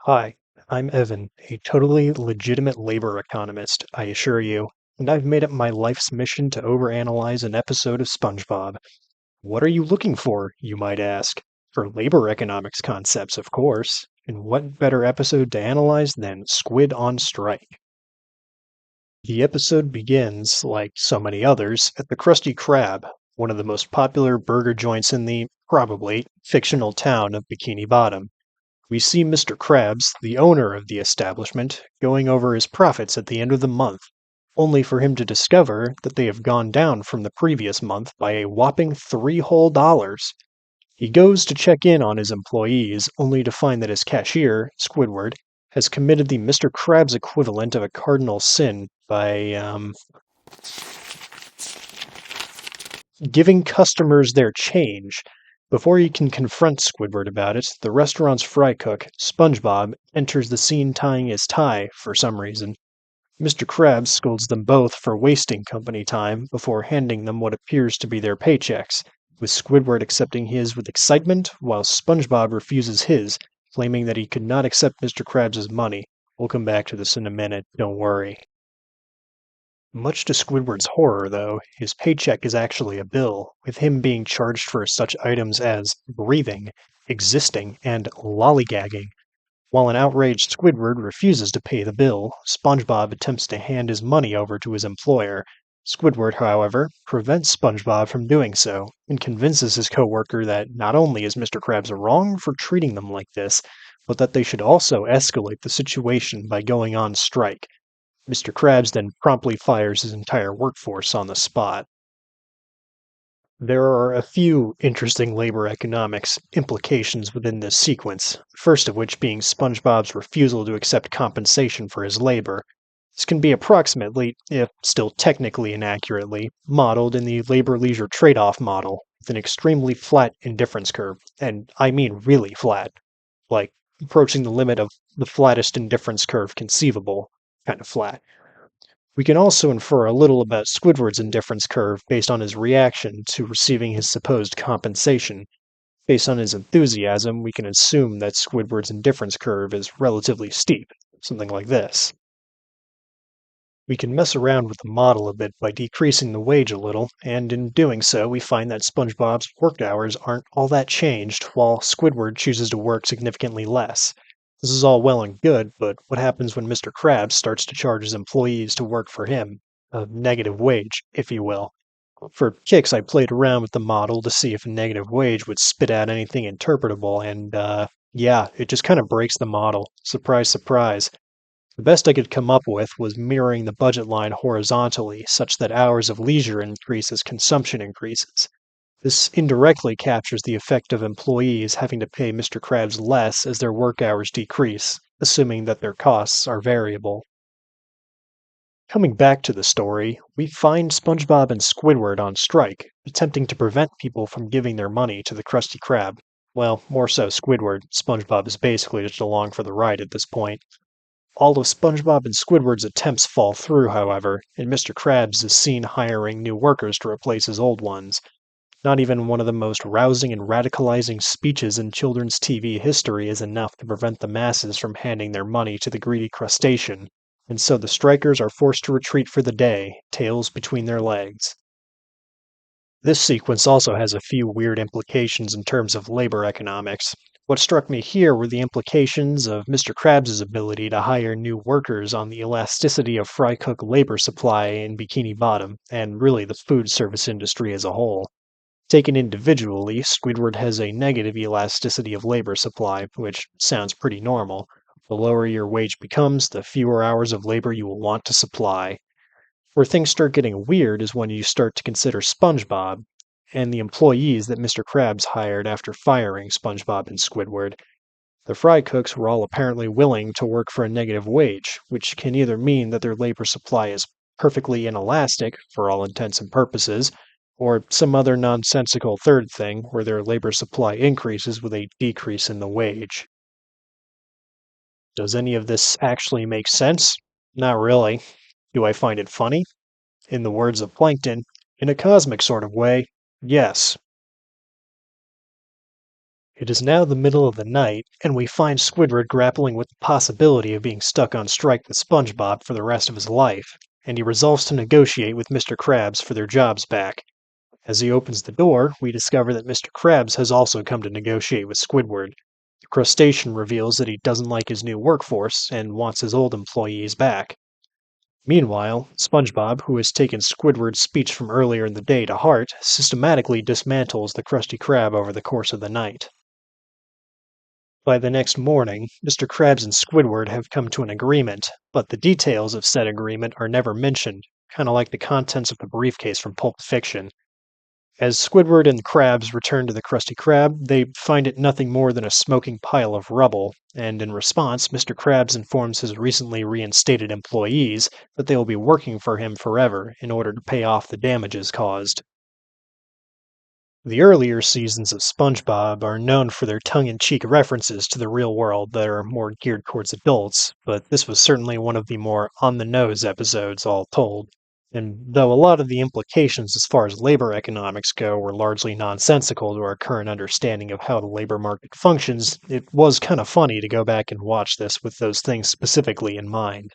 Hi, I'm Evan, a totally legitimate labor economist, I assure you, and I've made it my life's mission to overanalyze an episode of SpongeBob. What are you looking for, you might ask? For labor economics concepts, of course. And what better episode to analyze than Squid on Strike? The episode begins, like so many others, at the Krusty Krab, one of the most popular burger joints in the, probably, fictional town of Bikini Bottom. We see Mr. Krabs, the owner of the establishment, going over his profits at the end of the month, only for him to discover that they have gone down from the previous month by a whopping $3 whole. He goes to check in on his employees, only to find that his cashier, Squidward, has committed the Mr. Krabs equivalent of a cardinal sin by giving customers their change. Before he can confront Squidward about it, the restaurant's fry cook, SpongeBob, enters the scene tying his tie for some reason. Mr. Krabs scolds them both for wasting company time before handing them what appears to be their paychecks, with Squidward accepting his with excitement while SpongeBob refuses his, claiming that he could not accept Mr. Krabs' money. We'll come back to this in a minute, don't worry. Much to Squidward's horror, though, his paycheck is actually a bill, with him being charged for such items as breathing, existing, and lollygagging. While an outraged Squidward refuses to pay the bill, SpongeBob attempts to hand his money over to his employer. Squidward, however, prevents SpongeBob from doing so, and convinces his coworker that not only is Mr. Krabs wrong for treating them like this, but that they should also escalate the situation by going on strike. Mr. Krabs then promptly fires his entire workforce on the spot. There are a few interesting labor economics implications within this sequence, first of which being SpongeBob's refusal to accept compensation for his labor. This can be approximately, if still technically inaccurately, modeled in the labor leisure trade off model, with an extremely flat indifference curve, and I mean really flat, like approaching the limit of the flattest indifference curve conceivable, kind of flat. We can also infer a little about Squidward's indifference curve based on his reaction to receiving his supposed compensation. Based on his enthusiasm, we can assume that Squidward's indifference curve is relatively steep, something like this. We can mess around with the model a bit by decreasing the wage a little, and in doing so, we find that SpongeBob's work hours aren't all that changed, while Squidward chooses to work significantly less. This is all well and good, but what happens when Mr. Krabs starts to charge his employees to work for him? A negative wage, if you will. For kicks, I played around with the model to see if a negative wage would spit out anything interpretable, and yeah, it just kind of breaks the model. Surprise, surprise. The best I could come up with was mirroring the budget line horizontally, such that hours of leisure increase as consumption increases. This indirectly captures the effect of employees having to pay Mr. Krabs less as their work hours decrease, assuming that their costs are variable. Coming back to the story, we find SpongeBob and Squidward on strike, attempting to prevent people from giving their money to the Krusty Krab. Well, more so Squidward. SpongeBob is basically just along for the ride at this point. All of SpongeBob and Squidward's attempts fall through, however, and Mr. Krabs is seen hiring new workers to replace his old ones. Not even one of the most rousing and radicalizing speeches in children's TV history is enough to prevent the masses from handing their money to the greedy crustacean, and so the strikers are forced to retreat for the day, tails between their legs. This sequence also has a few weird implications in terms of labor economics. What struck me here were the implications of Mr. Krabs' ability to hire new workers on the elasticity of fry cook labor supply in Bikini Bottom, and really the food service industry as a whole. Taken individually, Squidward has a negative elasticity of labor supply, which sounds pretty normal. The lower your wage becomes, the fewer hours of labor you will want to supply. Where things start getting weird is when you start to consider SpongeBob and the employees that Mr. Krabs hired after firing SpongeBob and Squidward. The fry cooks were all apparently willing to work for a negative wage, which can either mean that their labor supply is perfectly inelastic, for all intents and purposes, or some other nonsensical third thing where their labor supply increases with a decrease in the wage. Does any of this actually make sense? Not really. Do I find it funny? In the words of Plankton, in a cosmic sort of way, yes. It is now the middle of the night, and we find Squidward grappling with the possibility of being stuck on strike with SpongeBob for the rest of his life, and he resolves to negotiate with Mr. Krabs for their jobs back. As he opens the door, we discover that Mr. Krabs has also come to negotiate with Squidward. The crustacean reveals that he doesn't like his new workforce and wants his old employees back. Meanwhile, SpongeBob, who has taken Squidward's speech from earlier in the day to heart, systematically dismantles the Krusty Krab over the course of the night. By the next morning, Mr. Krabs and Squidward have come to an agreement, but the details of said agreement are never mentioned, kind of like the contents of the briefcase from Pulp Fiction. As Squidward and Krabs return to the Krusty Krab, they find it nothing more than a smoking pile of rubble, and in response, Mr. Krabs informs his recently reinstated employees that they will be working for him forever in order to pay off the damages caused. The earlier seasons of SpongeBob are known for their tongue in cheek references to the real world that are more geared towards adults, but this was certainly one of the more on the nose episodes, all told. And though a lot of the implications as far as labor economics go were largely nonsensical to our current understanding of how the labor market functions, it was kind of funny to go back and watch this with those things specifically in mind.